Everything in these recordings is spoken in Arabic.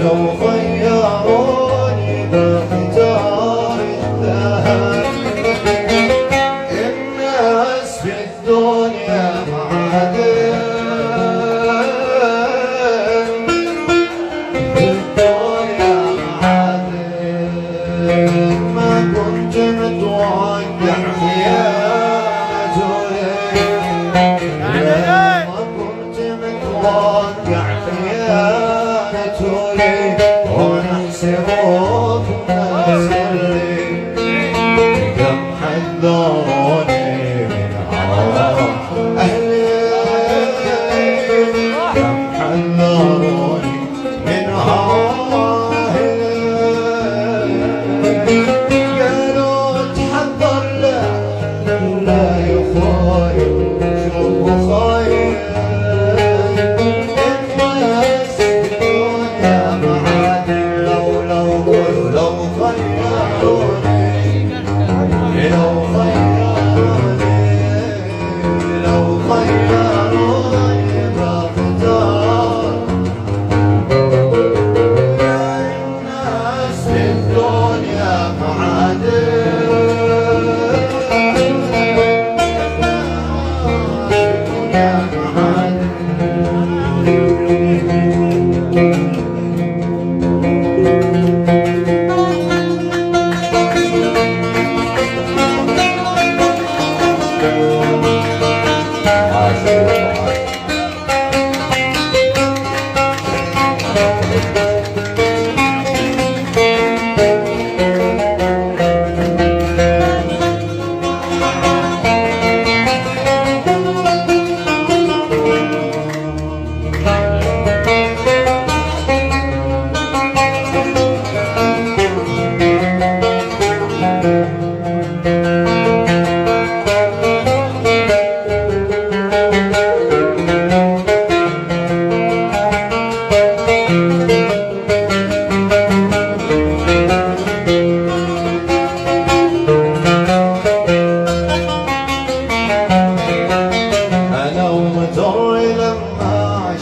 لو خيروني بختار الذهب. الناس في الدنيا معادن، في الدنيا معادن. ما كنت متوقع خيانتي، ما كنت متوقع خيانتي، ونحسبك نسلي كم حذروني من هوى أهلي، كم حذروني من هوى أهلي. قالوا تحذر لا يخايب، شوف خايب. الناس في الدنيا معادن، لو خيروني، لو خيروني بختار. الناس في الدنيا معادن، الدنيا معادن.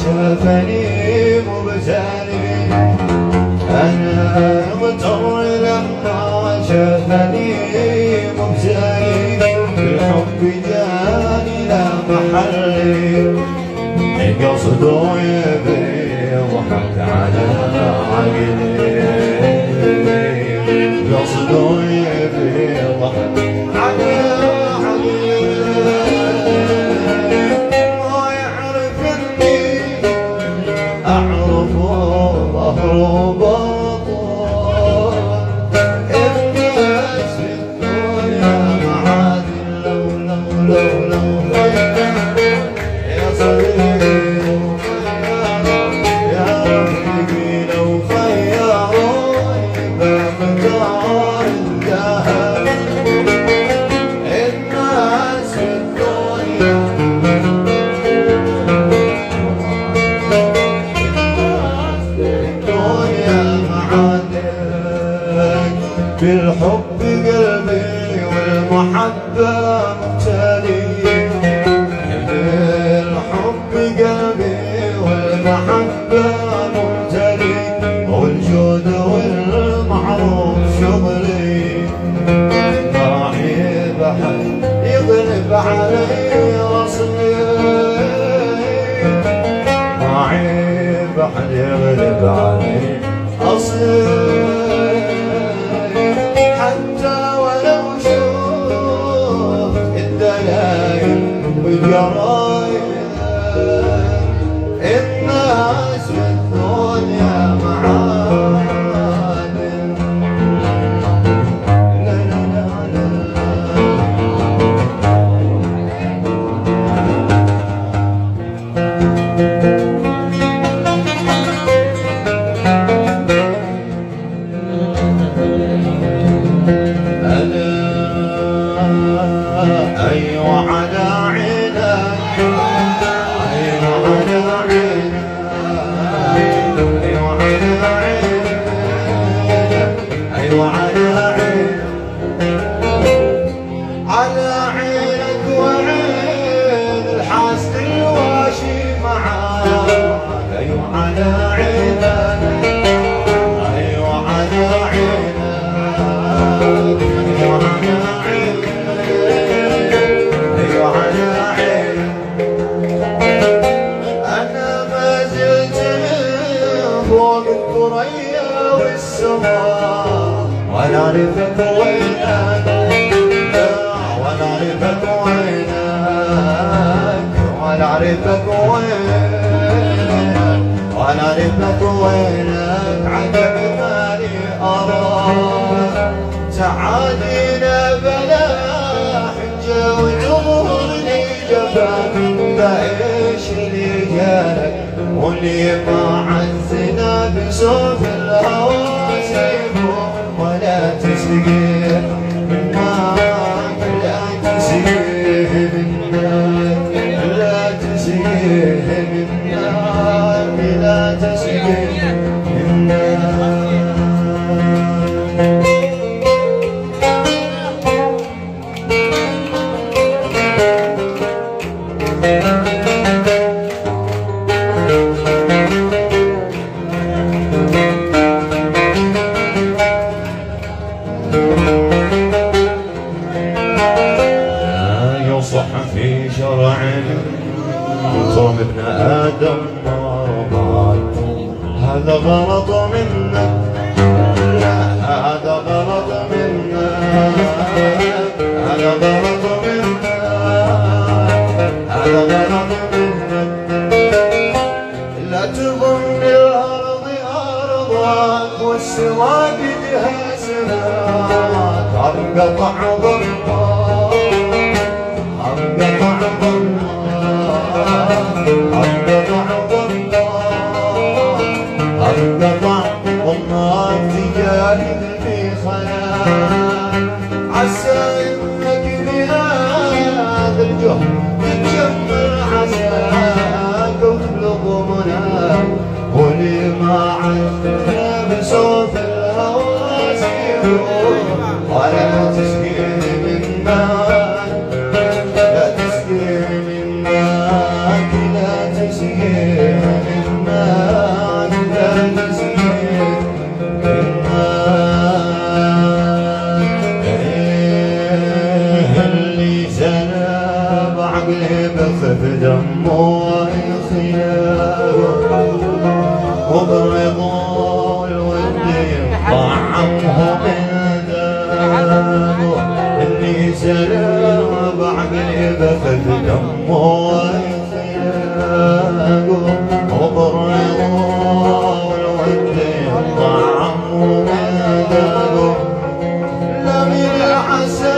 شافني مبتلي، أنا مضطر لما شافني مبتلي، الحب جاني لا محلي، قصده يبي وحق على عقلي، قصده يبي وحق على عقلي. أعرف ظهر وبطن، الناس في الدنيا معادن. لو يا صديقي يا رفيقي، لو خيروني بختار الذهب. الناس في الدنيا بالحب قلبي والمحبة ممتلي، بالحب قلبي والمحبة ممتلي، والجود والمعروف شغلي. ما عيب أحد يغلب علي أصلي، ما عيب أحد يغلب علي أصلي. حتى ولو شوف الدلائل والجرايد، الناس في الدنيا معادن. لا لا لا أيوة على عينك، أيوة على عينك، أيوة على عينك، أيوة على عينك، على عينك. وعين الحاسد الواشي معاك. أيوة على عينك، أيوة على عينك، أيوة على عينك، أيوة على عينك. أنا ما زلت فوق الثريا والسماء، ولا عرفت وينك، ولا عرفت وينك، ولا عرفت وينك، ولا عرفت وينك. عجب مالي أراك تعالينا بلا حجة وجمهورني جفاك. بعيش اللي جالك واللي ما عزنا بسوف الهوى سيبه. ولا تسقيه منك، لا تسقيه منك، لا تسقيه منك، لا تسقيه منك. يصح في شرع صوم ابن آدم مرضات، هذا غلط منك، لا هذا غلط منك، هذا غلط منك، هذا غلط منك. لا تظن الأرض أرضك والسماء بدها سماك. انقطع ظلمك، انقطع ظلمك، انقطع ظلمك، انقطع ظلمك. تجاهد في خلاك، عسى انك بهذا الجهد تجمل عساك وتبلغ مناك. ولي ما عدنا بصوت الهوى سيبه. ولا تسقيه من ماء، لا تسقيه من ماء، لا تسقيه من ماء، لا تسقيه من ماء. اللي سلب عقلي بخف دمه ويخيابه، وبالرضا والود يطعمه من ذابه. اللي سلب عقلي بخف دمه ويخيابه، وبالرضا والود يطعمه من ذابه. لم يعسى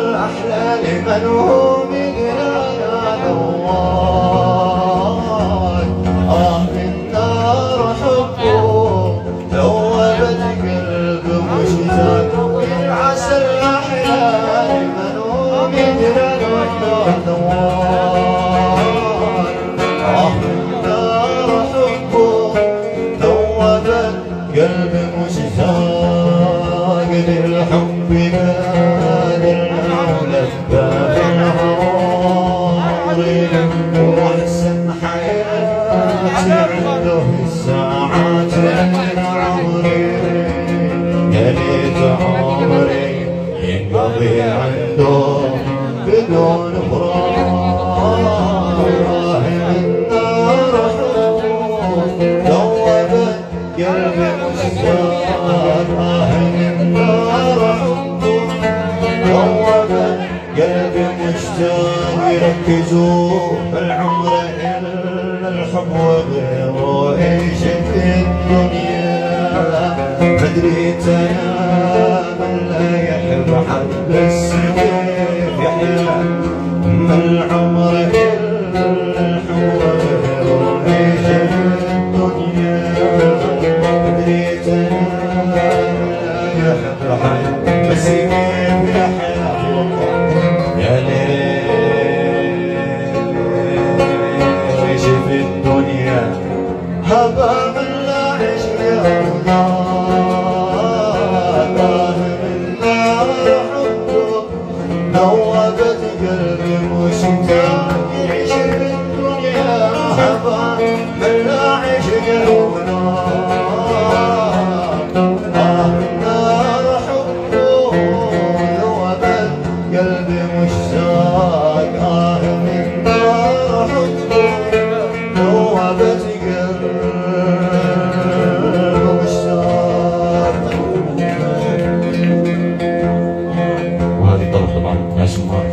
الأحلال من هو مقلانا ذوات. من نار حبه ذوبت قلب مشتاق. يعسى الأحلال من هو مقلانا ذوات. من نار حبه ذوبت قلب مشتاق. للحب كان المولد باب العمر، واحسن حياتي عنده الساعات من عمري. يا ليت عمري ينقضي عنده بدون فراق. النار حبه ذوبت قلبي مشتاق. النار حبه ذوبت قلبي مشتاق. يركزوا العمر إلا الحب وغيره. ايش في الدنيا مدري تنام لا يحب حد بس كيف يحيا. ما العمر إلا الحب وغيره. ايش في الدنيا مدري تنام لا يحب حد بس كيف يحيا. يا ليل ايش في الدنيا هبا من لا عشق الله. من نار حبه ذوبت قلبي مشتاق يعيش في الدنيا هبا من لا عشق ونار النار حبه ذوبت قلبي مشتاق من نار حبه ذوبت قلبي مشتاق. وهذه طلب طبعا يا سمار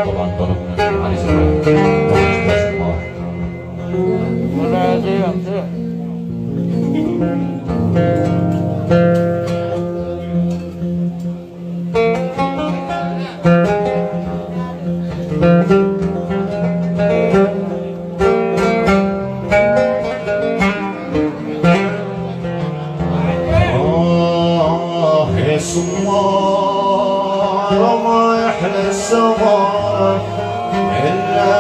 طبعا طلب من علي سمار يا سمار ما يحلى السمار إلا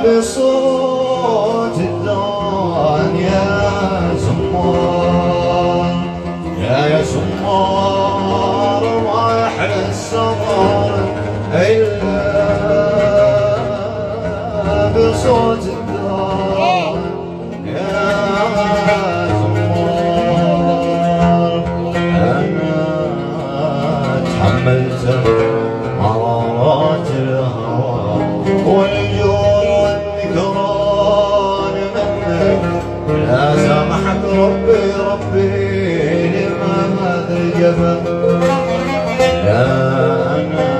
بصوت الدان يا سمار يا سمار ما يحلى السمار إلا بصوت الدان يا سمار. أنا تحملت مرارات الهوى والجور والنكران منك لا سامحك ربي لماذا الجفا لا أنا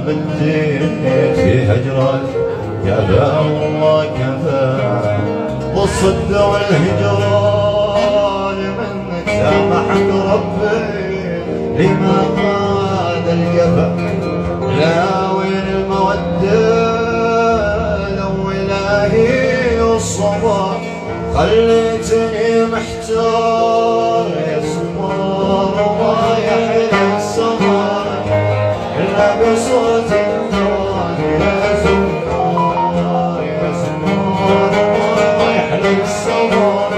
بديت في هجرك كفى الله كفى والصد والهجران منك سامحك ربي لماذا الجفا لا وين المودة لو إلهي والصبر خليتني محتار يا سمار وما يحلى السمار إلا بصوت النار يا سمار وما يحلى السمار